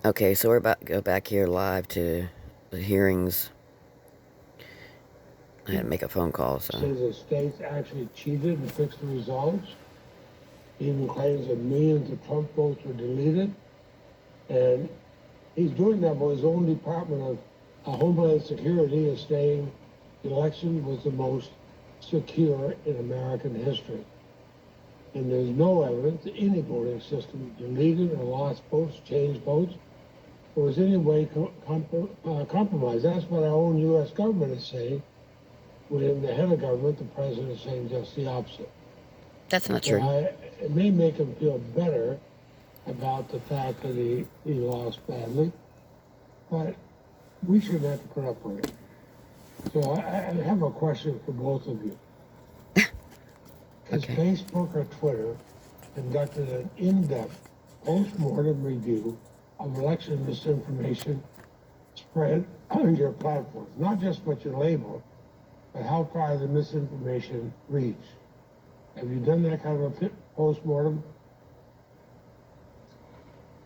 Okay, so we're about to go back here live to the hearings. I had to make a phone call, so. Says the states actually cheated and fixed the results. He even claims that millions of Trump votes were deleted. And he's doing that while his own Department of Homeland Security is saying the election was the most secure in American history. And there's no evidence that any voting system deleted or lost votes, changed votes, or was in any way compromised. That's what our own U.S. government is saying. When the head of government, the president, is saying just the opposite. That's not true. It may make him feel better about the fact that he lost badly, but we shouldn't have to put up with it. So I have a question for both of you. Has Okay. Facebook or Twitter conducted an in-depth post-mortem review of election misinformation spread on your platforms? Not just what you label, but how far the misinformation reach. Have you done that kind of a post-mortem?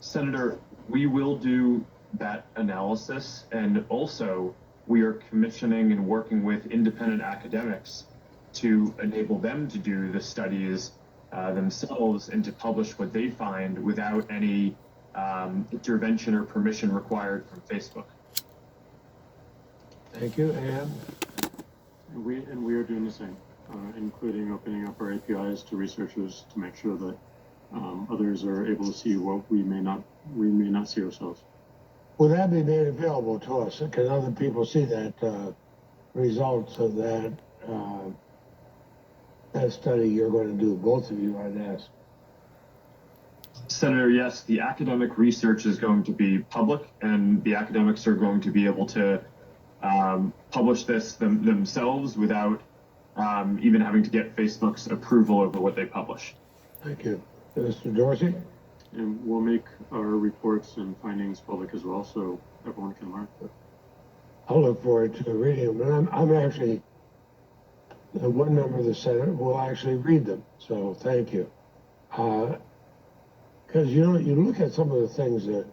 Senator, we will do that analysis, and also we are commissioning and working with independent academics to enable them to do the studies themselves and to publish what they find without any intervention or permission required from Facebook. Thank you, and we are doing the same, including opening up our APIs to researchers to make sure that others are able to see what we may not see ourselves. will that be made available to us? Can other people see that results of that that study you're going to do? Both of you, I'd ask. Senator, yes, the academic research is going to be public, and the academics are going to be able to publish this themselves without even having to get Facebook's approval over what they publish. Thank you. Mr. Dorsey? And we'll make our reports and findings public as well, so everyone can learn. I'll look forward to reading them. And I'm actually, one member of the Senate will actually read them. So thank you. Because, you look at some of the things that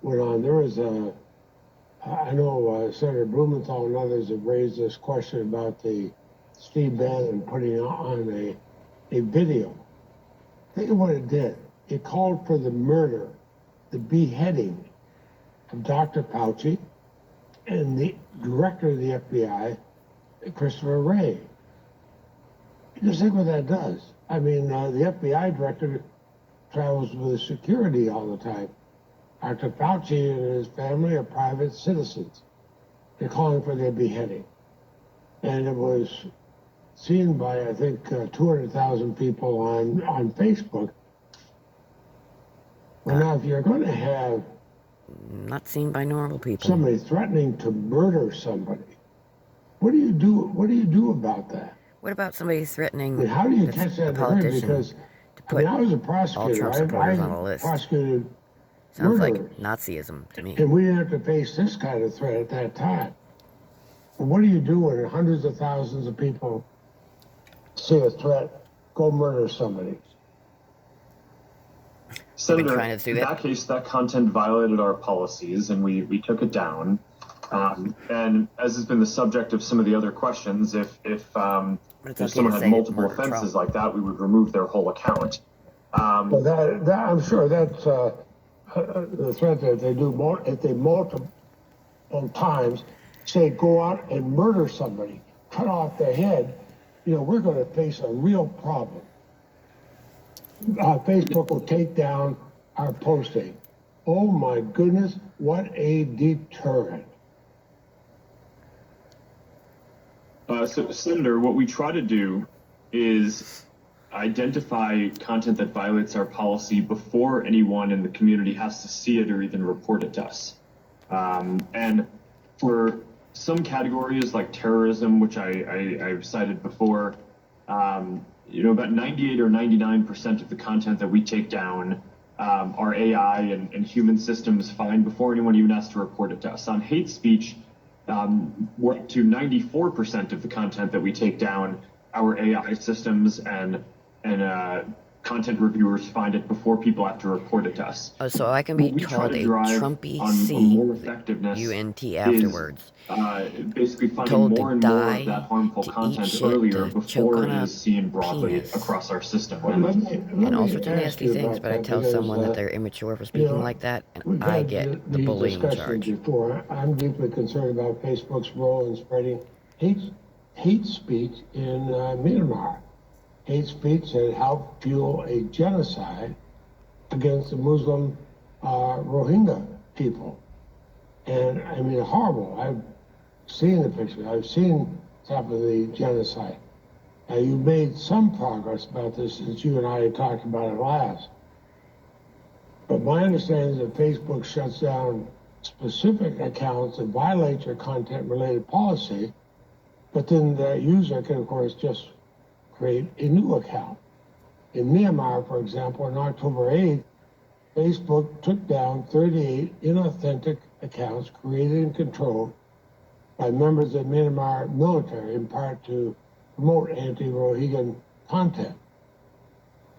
went on. There was I know Senator Blumenthal and others have raised this question about the Steve Bannon putting on a video. Think of what it did. It called for the murder, the beheading of Dr. Fauci and the director of the FBI, Christopher Wray. Just think what that does. I mean, the FBI director travels with security all the time. Dr. Fauci and his family are private citizens. They're calling for their beheading. And it was seen by, I think, 200,000 people on Facebook. Well, now, if you're going to have Not seen by normal people. somebody threatening to murder somebody, what do you do? What do you do about that? What about somebody threatening I mean, how do you that's catch a that? politician Because to I put mean, I was a all prosecutor. Trump supporters on a list? Prosecuted Sounds like murderers. Nazism to me. And we didn't have to face this kind of threat at that time. And what do you do when hundreds of thousands of people see a threat, go murder somebody? Senator, trying to do in that. that case, that content violated our policies, and we took it down. And as has been the subject of some of the other questions, if But it's okay someone to had say multiple murder offenses Trump. like that, we would remove their whole account. Well, that I'm sure that's the threat that they do if they multiple times say go out and murder somebody, cut off their head. We're going to face a real problem. Facebook will take down our posting. Oh my goodness, what a deterrent. So, Senator, what we try to do is identify content that violates our policy before anyone in the community has to see it or even report it to us. And for some categories like terrorism, which I've cited before, about 98 or 99% of the content that we take down our AI and human systems find before anyone even has to report it to us. On hate speech, we're up to 94% of the content that we take down our AI systems and content reviewers find it before people have to report it to us. Oh, so I can be What we try called to a drive Trumpy on C, more effectiveness UNT is afterwards. basically finding Told more to and more of die, that harmful to eat content shit, earlier to choke before on it a is seen broadly penis, across our system. and all sorts of ask nasty you things, about but I that tell because, someone that they're immature for you speaking know, like that, and we've I had get the these bullying discussions charge. before. I'm deeply concerned about Facebook's role in spreading hate speech in Myanmar. Hate speech that helped fuel a genocide against the Muslim Rohingya people. And I mean, horrible. I've seen the pictures. I've seen some of the genocide. Now, you've made some progress about this since you and I had talked about it last. But my understanding is that Facebook shuts down specific accounts that violate your content-related policy, but then the user can, of course, just create a new account. In Myanmar, for example, on October 8th, Facebook took down 38 inauthentic accounts created and controlled by members of the Myanmar military, in part to promote anti-Rohingya content.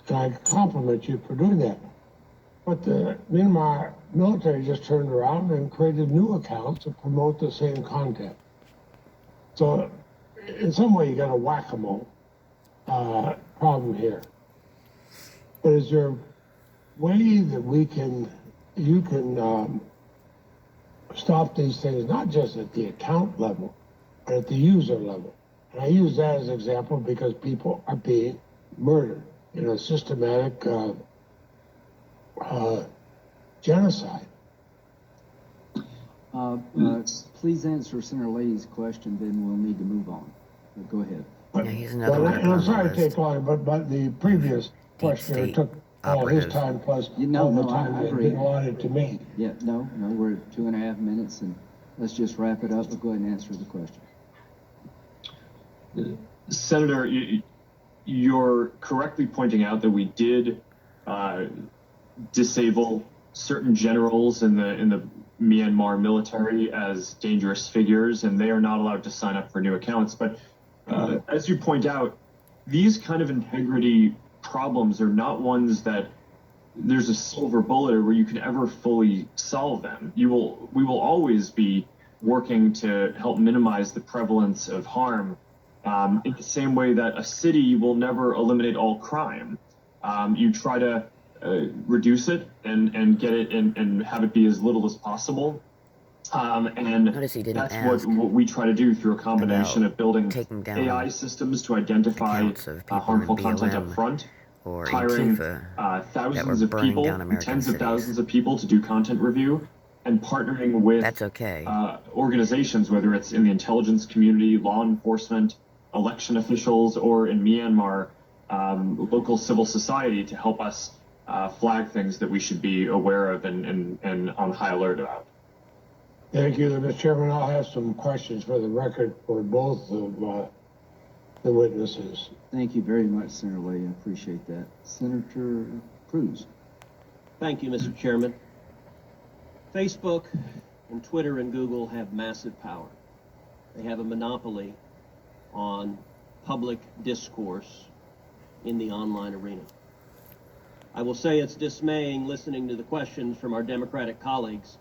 And I compliment you for doing that. But the Myanmar military just turned around and created new accounts to promote the same content. So in some way, you got a whack-a-mole problem here. But is there a way that you can stop these things, not just at the account level, but at the user level? And I use that as an example because people are being murdered in a systematic genocide. Please answer Senator Lady's question, then we'll need to move on. But go ahead. But, Yeah, he's another one and I'm on the sorry to list. take long, but the previous questioner state took all his operative. time plus No, all the no, time I that agree. been allotted to me. Yeah, no, we're at 2.5 minutes, and let's just wrap it up. But go ahead and answer the question. Senator, you're correctly pointing out that we did disable certain generals in the Myanmar military as dangerous figures, and they are not allowed to sign up for new accounts. But as you point out, these kind of integrity problems are not ones that there's a silver bullet where you can ever fully solve them. We will always be working to help minimize the prevalence of harm, in the same way that a city will never eliminate all crime. You try to reduce it and get it and have it be as little as possible. And Notice he didn't that's ask what we try to do through a combination of building taking down AI systems to identify accounts of people in harmful content BLM up front, or hiring Antifa thousands were of burning people, down American tens of cities. thousands of people to do content review, and partnering with That's okay. organizations, whether it's in the intelligence community, law enforcement, election officials, or in Myanmar, local civil society, to help us flag things that we should be aware of and on high alert about. Thank you, Mr. Chairman. I'll have some questions for the record for both of the witnesses. Thank you very much, Senator Lady. I appreciate that. Senator Cruz. Thank you, Mr. Chairman. Facebook and Twitter and Google have massive power. They have a monopoly on public discourse in the online arena. I will say it's dismaying listening to the questions from our Democratic colleagues,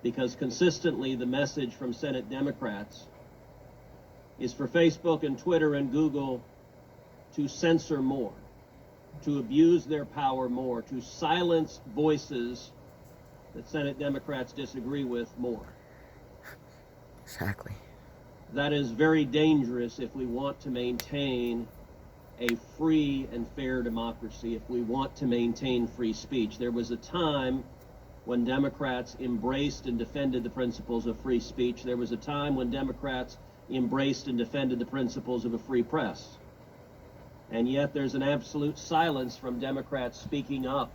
because consistently the message from Senate Democrats is for Facebook and Twitter and Google to censor more, to abuse their power more, to silence voices that Senate Democrats disagree with more. Exactly. That is very dangerous if we want to maintain a free and fair democracy, if we want to maintain free speech. There was a time when Democrats embraced and defended the principles of free speech. There was a time when Democrats embraced and defended the principles of a free press. And yet there's an absolute silence from Democrats speaking up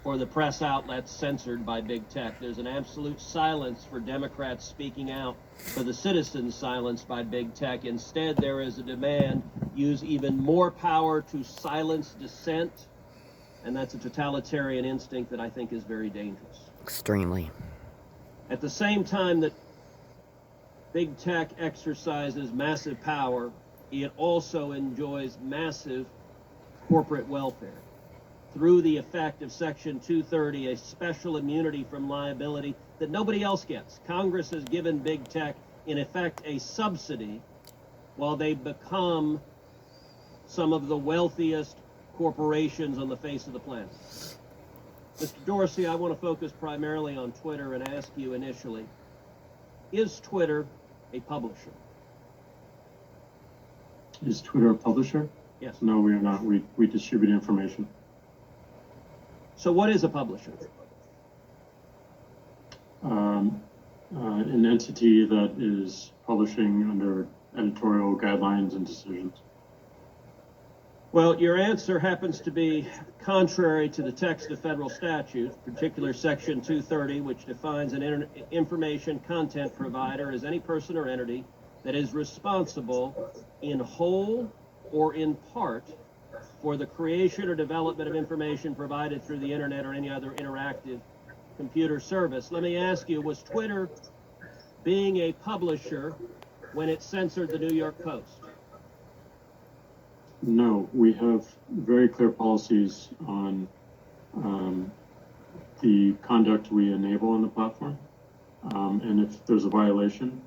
for the press outlets censored by big tech. There's an absolute silence for Democrats speaking out for the citizens silenced by big tech. Instead, there is a demand, use even more power to silence dissent. And that's a totalitarian instinct that I think is very dangerous. Extremely. At the same time that big tech exercises massive power, it also enjoys massive corporate welfare through the effect of Section 230, a special immunity from liability that nobody else gets. Congress has given big tech, in effect, a subsidy while they become some of the wealthiest corporations on the face of the planet. Mr. Dorsey, I want to focus primarily on Twitter and ask you initially, is Twitter a publisher? Is Twitter a publisher? Yes. No, we are not. We distribute information. So what is a publisher? An entity that is publishing under editorial guidelines and decisions. Well, your answer happens to be contrary to the text of federal statute, particular Section 230, which defines an information content provider as any person or entity that is responsible in whole or in part for the creation or development of information provided through the internet or any other interactive computer service. Let me ask you, was Twitter being a publisher when it censored the New York Post? No, we have very clear policies on the conduct we enable on the platform. And if there's a violation,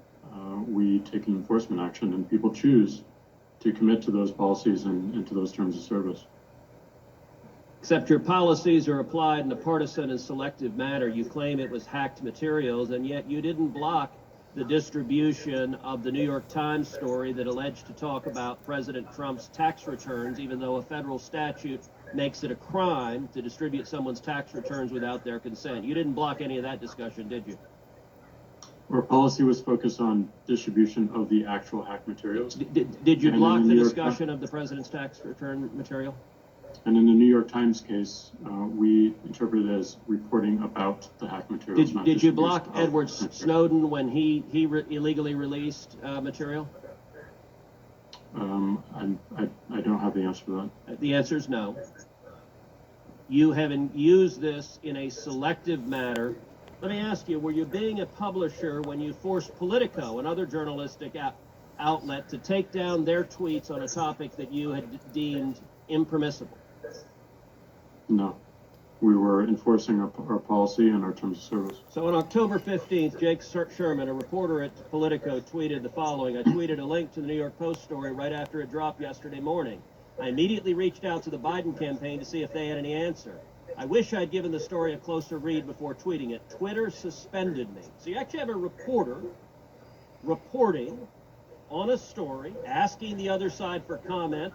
we take an enforcement action, and people choose to commit to those policies and to those terms of service. Except your policies are applied in a partisan and selective manner. You claim it was hacked materials, and yet you didn't block the distribution of the New York Times story that alleged to talk about President Trump's tax returns, even though a federal statute makes it a crime to distribute someone's tax returns without their consent. You didn't block any of that discussion, did you? Our policy was focused on distribution of the actual hack materials. Did you And block in the New York discussion of the president's tax return material? And in the New York Times case, we interpret it as reporting about the hack materials. not Did you distribution block of Edward materials. Snowden when he illegally released material? I don't have the answer for that. The answer is no. You haven't used this in a selective manner. Let me ask you, were you being a publisher when you forced Politico, another journalistic outlet, to take down their tweets on a topic that you had deemed impermissible? No. We were enforcing our policy and our terms of service. So on October 15th, Jake Sherman, a reporter at Politico, tweeted the following. I tweeted a link to the New York Post story right after it dropped yesterday morning. I immediately reached out to the Biden campaign to see if they had any answer. I wish I'd given the story a closer read before tweeting it. Twitter suspended me. So you actually have a reporter reporting on a story, asking the other side for comment,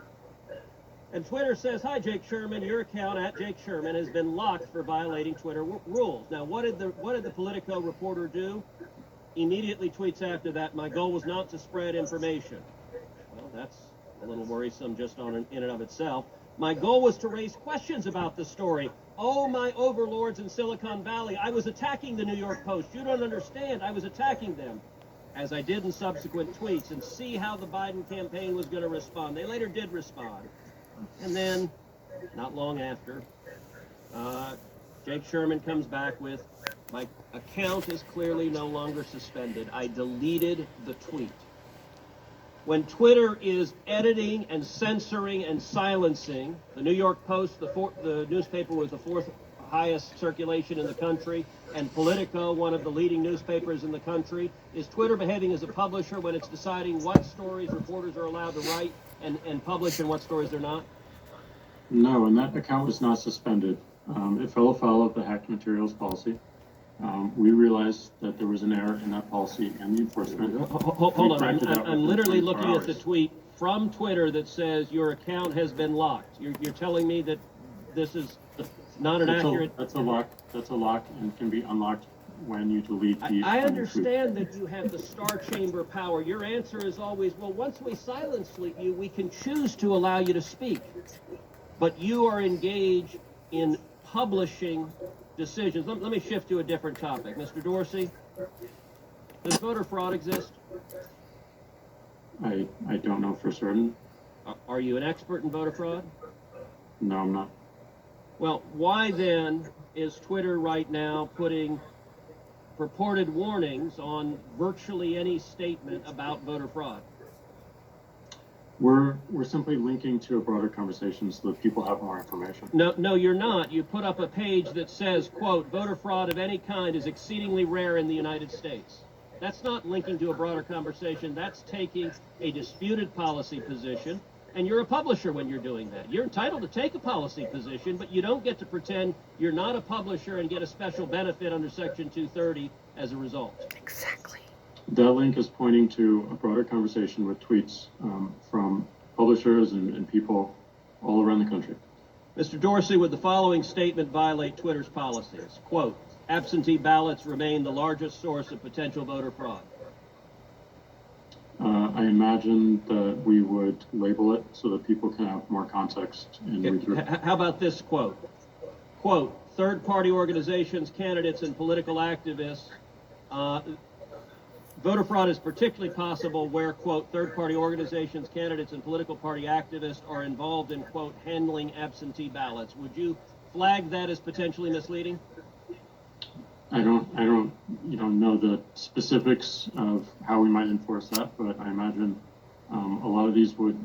and Twitter says, "Hi, Jake Sherman, your account at Jake Sherman has been locked for violating Twitter rules." Now, what did the Politico reporter do? Immediately tweets after that, "My goal was not to spread information." Well, that's a little worrisome just in and of itself. "My goal was to raise questions about the story. Oh, my overlords in Silicon Valley, I was attacking the New York Post. You don't understand. I was attacking them," as I did in subsequent tweets, and see how the Biden campaign was going to respond. They later did respond. And then, not long after, Jake Sherman comes back with, "My account is clearly no longer suspended. I deleted the tweet." When Twitter is editing and censoring and silencing, the New York Post, the newspaper with the fourth highest circulation in the country, and Politico, one of the leading newspapers in the country, is Twitter behaving as a publisher when it's deciding what stories reporters are allowed to write and publish and what stories they're not? No, and that account was not suspended. It fell afoul of the hacked materials policy. We realized that there was an error in that policy and the enforcement. Hold on, corrected that I'm within literally 24 looking at the hours. tweet from Twitter that says your account has been locked. You're telling me that this is not an accurate... That's a lock and can be unlocked when you delete the... I understand that you have the star chamber power. Your answer is always, well, once we silence you, we can choose to allow you to speak. But you are engaged in publishing decisions. Let me shift to a different topic. Mr. Dorsey, does voter fraud exist? I don't know for certain. Are you an expert in voter fraud? No, I'm not. Well, why then is Twitter right now putting purported warnings on virtually any statement about voter fraud? We're simply linking to a broader conversation so that people have more information. No, you're not. You put up a page that says, quote, voter fraud of any kind is exceedingly rare in the United States. That's not linking to a broader conversation. That's taking a disputed policy position, and you're a publisher when you're doing that. You're entitled to take a policy position, but you don't get to pretend you're not a publisher and get a special benefit under Section 230 as a result. Exactly. That link is pointing to a broader conversation with tweets from publishers and people all around the country. Mr. Dorsey, would the following statement violate Twitter's policies? Quote, absentee ballots remain the largest source of potential voter fraud. I imagine that we would label it so that people can have more context in read through. How about this quote? Quote, third-party organizations, candidates, and political activists, voter fraud is particularly possible where, quote, third-party organizations, candidates, and political party activists are involved in, quote, handling absentee ballots. Would you flag that as potentially misleading? I don't know the specifics of how we might enforce that, but I imagine a lot of these would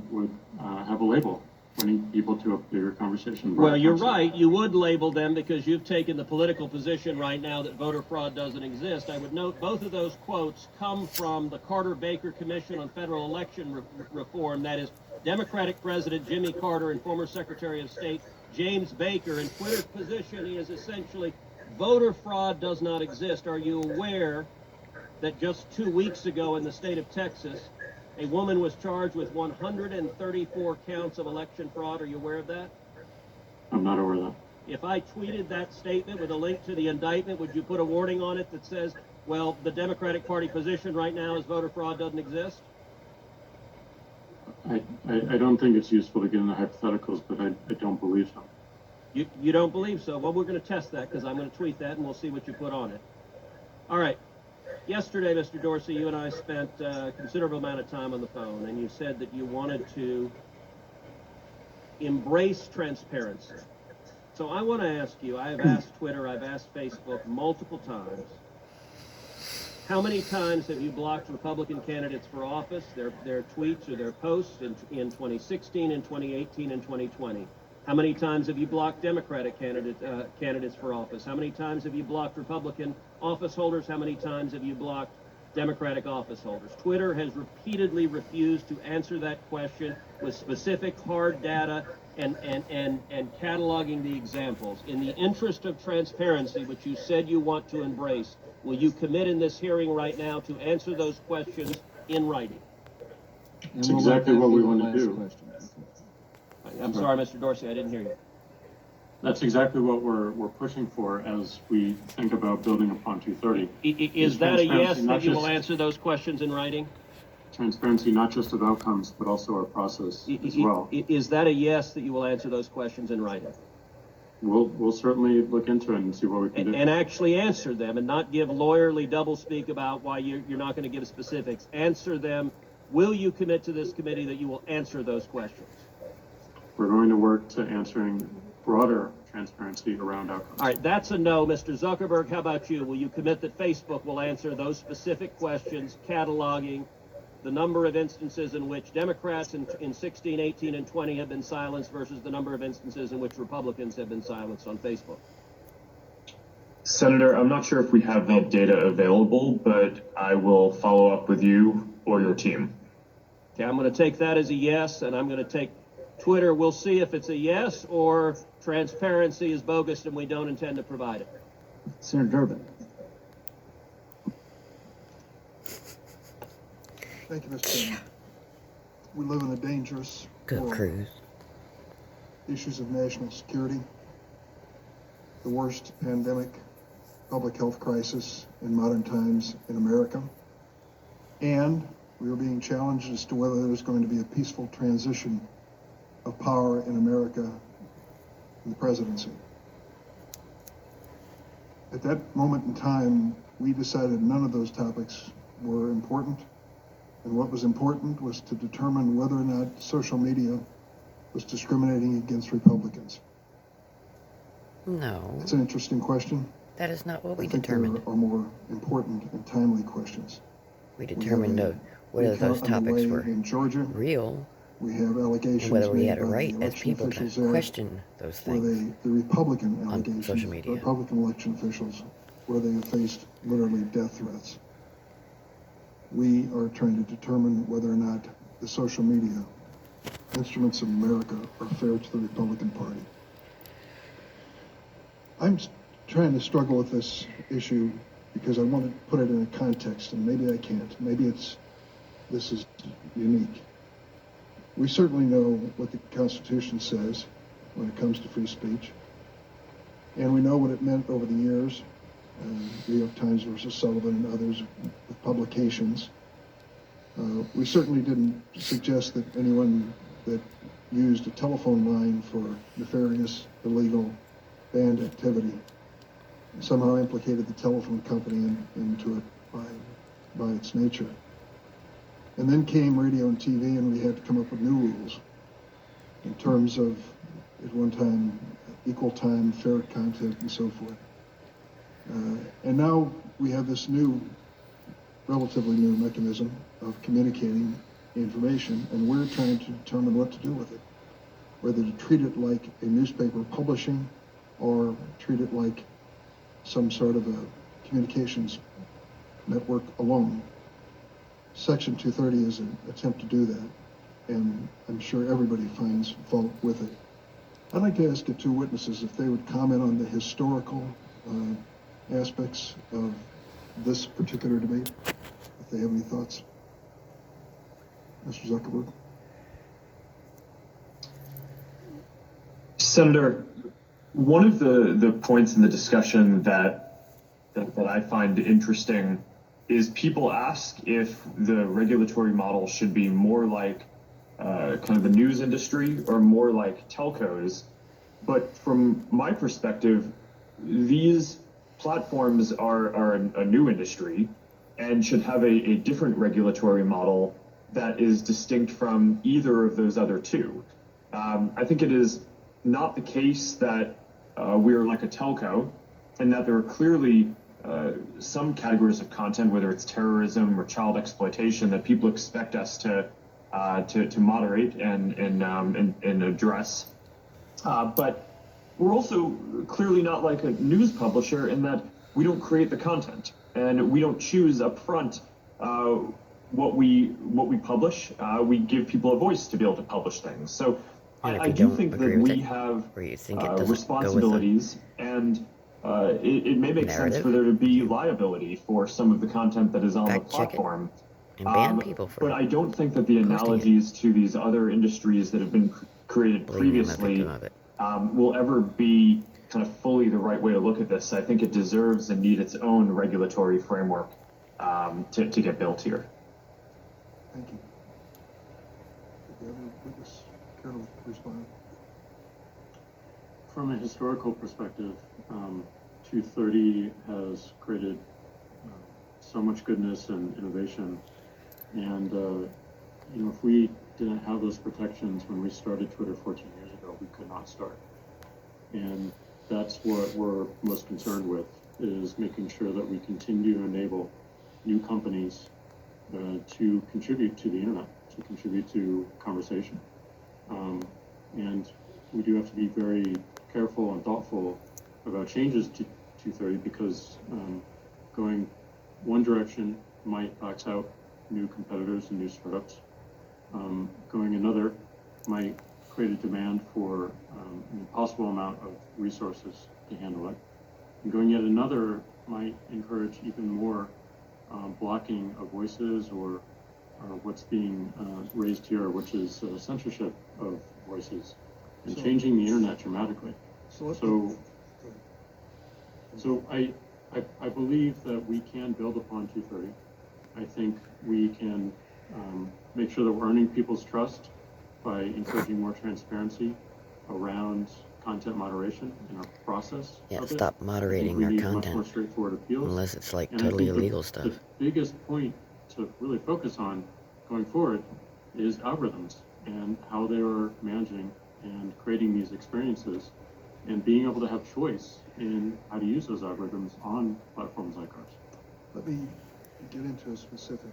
have a label pointing people to a bigger conversation. Well, you're right. You would label them because you've taken the political position right now that voter fraud doesn't exist. I would note both of those quotes come from the Carter-Baker Commission on Federal Election Reform. That is Democratic President Jimmy Carter and former Secretary of State James Baker. And Twitter's position is essentially voter fraud does not exist. Are you aware that just 2 weeks ago in the state of Texas, a woman was charged with 134 counts of election fraud? Are you aware of that? I'm not aware of that. If I tweeted that statement with a link to the indictment, would you put a warning on it that says, well, the Democratic Party position right now is voter fraud doesn't exist? I don't think it's useful to get into hypotheticals, but I don't believe so. You don't believe so? Well, we're going to test that because I'm going to tweet that and we'll see what you put on it. All right. Yesterday, Mr. Dorsey, you and I spent a considerable amount of time on the phone, and you said that you wanted to embrace transparency. So I want to ask you, I have asked Twitter, I've asked Facebook multiple times, how many times have you blocked Republican candidates for office, their tweets or their posts in 2016, in 2018, and 2020? How many times have you blocked Democratic candidates for office? How many times have you blocked Republican office holders? How many times have you blocked Democratic office holders? Twitter has repeatedly refused to answer that question with specific hard data and cataloging the examples. In the interest of transparency, which you said you want to embrace, will you commit in this hearing right now to answer those questions in writing? And It's we'll let exactly that what be we the want to last do. question. I'm sorry, Mr. Dorsey, I didn't hear you. That's exactly what we're pushing for as we think about building upon 230. Is that a yes transparency, that you will just answer those questions in writing? transparency, not just of outcomes, but also our process as well. Is that a yes that you will answer those questions in writing? We'll certainly look into it and see what we can do. And actually answer them and not give lawyerly doublespeak about why you're not going to give specifics. Answer them. Will you commit to this committee that you will answer those questions? We're going to work to answering broader transparency around outcomes. All right, that's a no. Mr. Zuckerberg, how about you? Will you commit that Facebook will answer those specific questions, cataloging the number of instances in which Democrats in 16, 18, and 20 have been silenced versus the number of instances in which Republicans have been silenced on Facebook? Senator, I'm not sure if we have that data available, but I will follow up with you or your team. Okay, I'm going to take that as a yes, and I'm going to take Twitter. We'll see if it's a yes or transparency is bogus and we don't intend to provide it. Senator Durbin. Thank you, Mr. Chairman. We live in a dangerous Go world. Cruz. Issues of national security, the worst pandemic, public health crisis in modern times in America, and we are being challenged as to whether there's going to be a peaceful transition of power in America in the presidency. At that moment in time, we decided none of those topics were important. And what was important was to determine whether or not social media was discriminating against Republicans. No, It's an interesting question. that is not what we I think determined. there are more important and timely questions. We determined whether those Recount topics underway were in Georgia, real We have allegations And whether we made had a by right the as election people to officials there, question those where things. the Republican on allegations, social media. Republican election officials, where they have faced literally death threats. We are trying to determine whether or not the social media instruments of America are fair to the Republican Party. I'm trying to struggle with this issue because I want to put it in a context, and maybe I can't. Maybe this is unique. We certainly know what the Constitution says when it comes to free speech, and we know what it meant over the years, New York Times versus Sullivan and others with publications. We certainly didn't suggest that anyone that used a telephone line for nefarious, illegal, banned activity somehow implicated the telephone company into it by its nature. And then came radio and TV, and we had to come up with new rules in terms of, at one time, equal time, fair content, and so forth. And now we have this new, relatively new mechanism of communicating information, and we're trying to determine what to do with it. Whether to treat it like a newspaper publishing or treat it like some sort of a communications network alone. Section 230 is an attempt to do that, and I'm sure everybody finds fault with it. I'd like to ask the two witnesses if they would comment on the historical aspects of this particular debate, if they have any thoughts. Mr. Zuckerberg. Senator, one of the points in the discussion that I find interesting is people ask if the regulatory model should be more like kind of the news industry or more like telcos. But from my perspective, these platforms are a new industry and should have a different regulatory model that is distinct from either of those other two. I think it is not the case that we're like a telco, and that there are clearly some categories of content, whether it's terrorism or child exploitation, that people expect us to moderate and address. But we're also clearly not like a news publisher in that we don't create the content and we don't choose up front what we publish. We give people a voice to be able to publish things. So I do think that we have responsibilities, and it may make sense for there to be liability for some of the content that is on the platform. And ban people for but I don't think that the analogies to these other industries that have been created previously will ever be kind of fully the right way to look at this. I think it deserves and needs its own regulatory framework to get built here. Thank you. Do you have any witness care to respond? From a historical perspective, 230 has created so much goodness and innovation. And, if we didn't have those protections when we started Twitter 14 years ago, we could not start. And that's what we're most concerned with, is making sure that we continue to enable new companies to contribute to the internet, to contribute to conversation. And we do have to be very careful and thoughtful about changes to 230 because going one direction might box out new competitors and new startups. Going another might create a demand for an impossible amount of resources to handle it. And going yet another might encourage even more blocking of voices or what's being raised here, which is censorship of voices and changing the internet dramatically. So I believe that we can build upon 230. I think we can make sure that we're earning people's trust by encouraging more transparency around content moderation in our process. Yeah, stop moderating our content more straightforward appeals. Unless it's like And totally I think illegal stuff. The biggest point to really focus on going forward is algorithms and how they are managing and creating these experiences and being able to have choice in how to use those algorithms on platforms like ours. Let me get into a specific,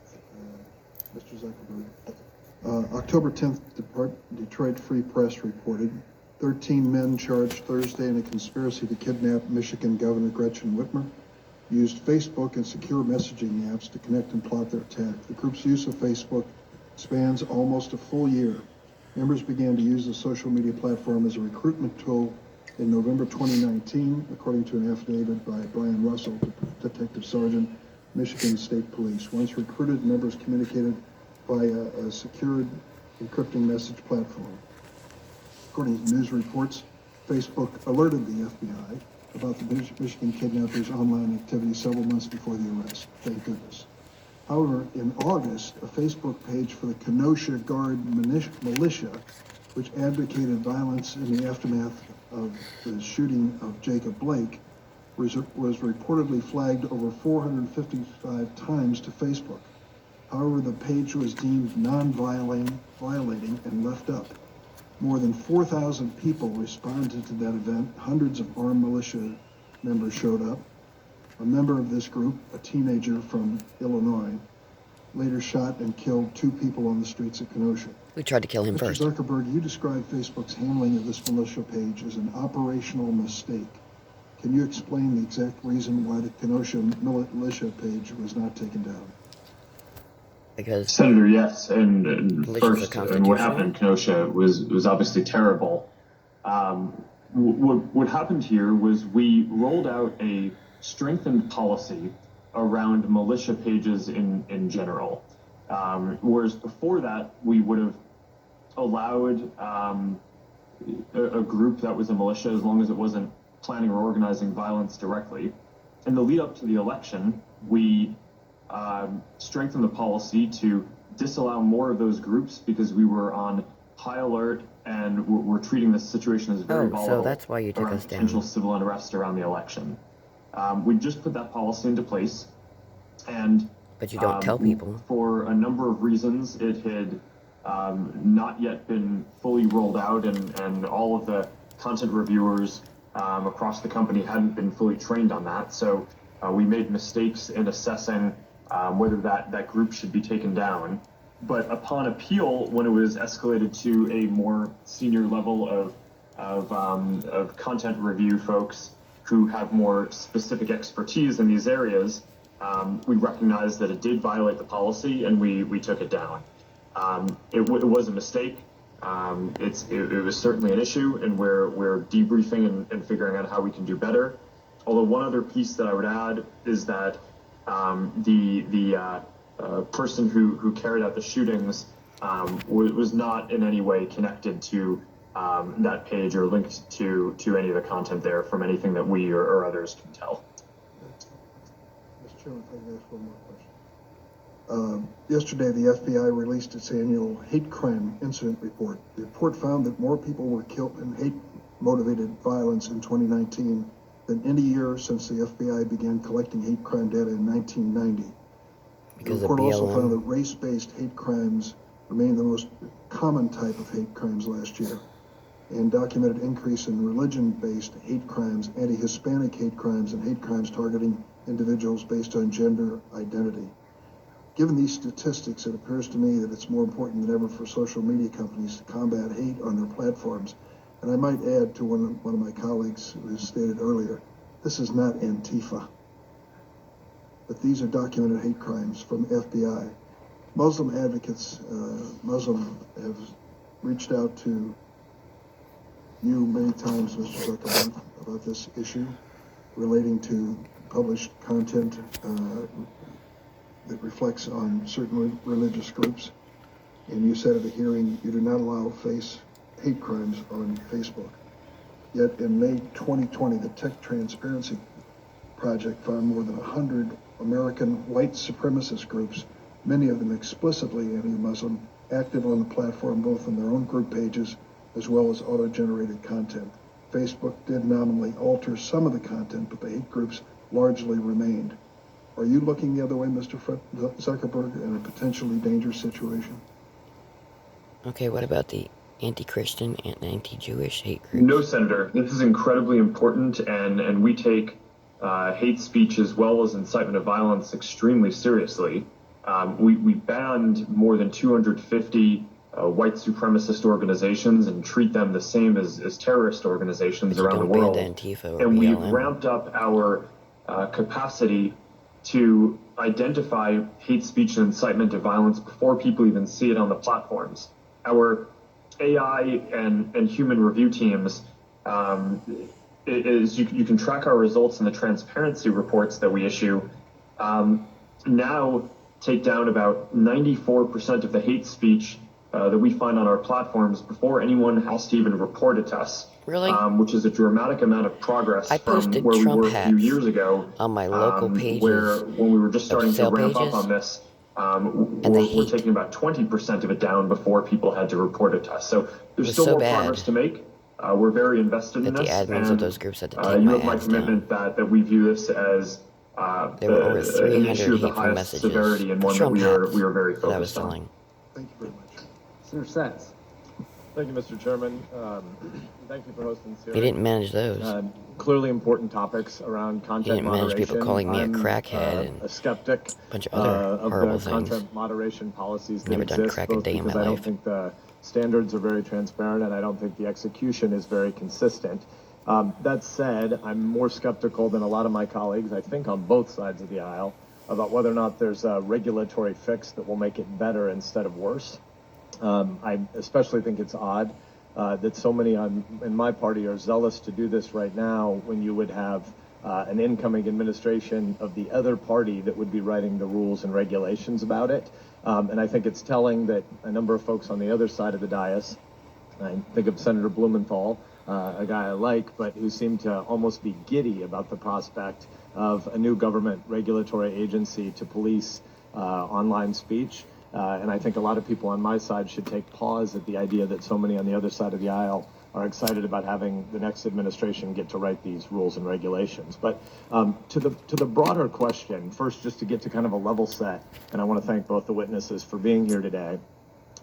Mr. Zuckerberg. October 10th, Detroit Free Press reported 13 men charged Thursday in a conspiracy to kidnap Michigan Governor Gretchen Whitmer used Facebook and secure messaging apps to connect and plot their attack. The group's use of Facebook spans almost a full year. Members began to use the social media platform as a recruitment tool in November 2019, according to an affidavit by Brian Russell, Detective Sergeant, Michigan State Police. Once recruited, members communicated via a secured encrypting message platform. According to news reports, Facebook alerted the FBI about the Michigan kidnappers' online activity several months before the arrest. Thank goodness. However, in August, a Facebook page for the Kenosha Guard militia, which advocated violence in the aftermath of the shooting of Jacob Blake, was reportedly flagged over 455 times to Facebook. However, the page was deemed non-violating and left up. More than 4,000 people responded to that event. Hundreds of armed militia members showed up. A member of this group, a teenager from Illinois, later shot and killed 2 people on the streets of Kenosha. We tried to kill him Mr. first. Zuckerberg, you described Facebook's handling of this militia page as an operational mistake. Can you explain the exact reason why the Kenosha militia page was not taken down? Because Senator, yes, and Militias first, are and what happened in Kenosha was obviously terrible. What happened here was we rolled out a strengthened policy around militia pages in general, whereas before that we would have allowed a group that was a militia as long as it wasn't planning or organizing violence directly. In the lead up to the election, we strengthen the policy to disallow more of those groups because we were on high alert and we're treating this situation as very volatile. So that's why you took around us down. potential civil unrest around the election. We just put that policy into place, and But you don't tell people. For a number of reasons, it had not yet been fully rolled out, and all of the content reviewers across the company hadn't been fully trained on that. So we made mistakes in assessing whether that group should be taken down. But upon appeal, when it was escalated to a more senior level of content review folks who have more specific expertise in these areas, we recognized that it did violate the policy, and we took it down. It was a mistake. It was certainly an issue, and we're debriefing and figuring out how we can do better. Although one other piece that I would add is that the person who carried out the shootings was not in any way connected to that page or linked to any of the content there from anything that we or others can tell. Mr. Chairman, if I can ask one more question. Yesterday, the FBI released its annual hate crime incident report. The report found that more people were killed in hate-motivated violence in 2019 than any year since the FBI began collecting hate crime data in 1990. Because the report of also BLM. found that race-based hate crimes remained the most common type of hate crimes last year, and documented increase in religion-based hate crimes, anti-Hispanic hate crimes, and hate crimes targeting individuals based on gender identity. Given these statistics, it appears to me that it's more important than ever for social media companies to combat hate on their platforms. And I might add to one of my colleagues who stated earlier, this is not Antifa, but these are documented hate crimes from FBI. Muslim advocates, Muslim have reached out to you many times, Mr. Zuckerberg, about this issue relating to published content that reflects on certain religious groups. And you said at the hearing, you do not allow hate crimes on Facebook. Yet in May 2020, the Tech Transparency Project found more than 100 American white supremacist groups, many of them explicitly anti-Muslim, active on the platform both on their own group pages as well as auto-generated content. Facebook did nominally alter some of the content, but the hate groups largely remained. Are you looking the other way, Mr. Zuckerberg, in a potentially dangerous situation? Okay, what about the anti-Christian and anti-Jewish hate groups? No, Senator. This is incredibly important, and we take hate speech as well as incitement of violence extremely seriously. We banned more than 250 white supremacist organizations and treat them the same as terrorist organizations But you around the don't ban world. Antifa or And we've BLM. ramped up our capacity to identify hate speech and incitement to violence before people even see it on the platforms. Our AI and human review teams, you can track our results in the transparency reports that we issue, now take down about 94% of the hate speech that we find on our platforms before anyone has to even report it to us. Really? Which is a dramatic amount of progress I from posted where Trump we were a few hats years ago. on my local pages Where when we were just starting to sale ramp up pages on this, and the we're hate taking about 20% of it down before people had to report it to us. So there's was still so more bad progress to make. We're very invested in that the this, admins and of those groups had to take you my have my ads commitment down. that we view this as There were over an 300 issue of the hateful highest messages severity and of one that Trump we hats are very that I was focused on. selling. Thank you very much. Senator Sachs. Thank you, Mr. Chairman. Thank you for hosting this He hearing. didn't manage those. Clearly important topics around He content didn't manage moderation. people calling me a I'm crackhead and a skeptic a bunch of other of horrible the things. content moderation policies that Never done exist, crack a both day in because my I don't life. think the standards are very transparent and I don't think the execution is very consistent. That said, I'm more skeptical than a lot of my colleagues, I think on both sides of the aisle, about whether or not there's a regulatory fix that will make it better instead of worse. I especially think it's odd that so many in my party are zealous to do this right now when you would have an incoming administration of the other party that would be writing the rules and regulations about it. And I think it's telling that a number of folks on the other side of the dais, I think of Senator Blumenthal, a guy I like, but who seemed to almost be giddy about the prospect of a new government regulatory agency to police online speech. And I think a lot of people on my side should take pause at the idea that so many on the other side of the aisle are excited about having the next administration get to write these rules and regulations. But to the broader question, first, just to get to kind of a level set, and I want to thank both the witnesses for being here today.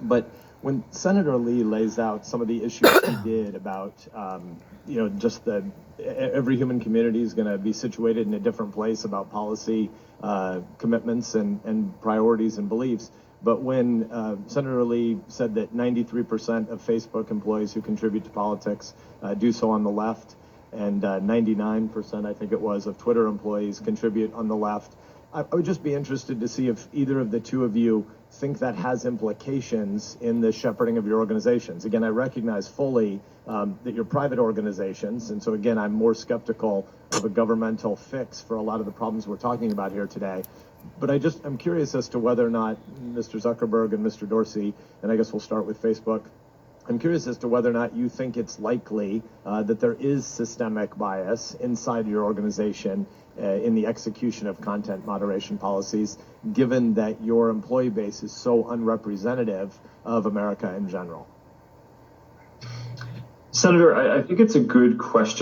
But when Senator Lee lays out some of the issues he did about, just every human community is going to be situated in a different place about policy commitments and priorities and beliefs. But when Senator Lee said that 93% of Facebook employees who contribute to politics do so on the left, and 99%, I think it was, of Twitter employees contribute on the left, I would just be interested to see if either of the two of you think that has implications in the shepherding of your organizations. Again, I recognize fully that you're private organizations, and so again, I'm more skeptical of a governmental fix for a lot of the problems we're talking about here today. But I'm curious as to whether or not Mr. Zuckerberg and Mr. Dorsey, and I guess we'll start with Facebook, I'm curious as to whether or not you think it's likely that there is systemic bias inside your organization in the execution of content moderation policies, given that your employee base is so unrepresentative of America in general. Senator, I think it's a good question.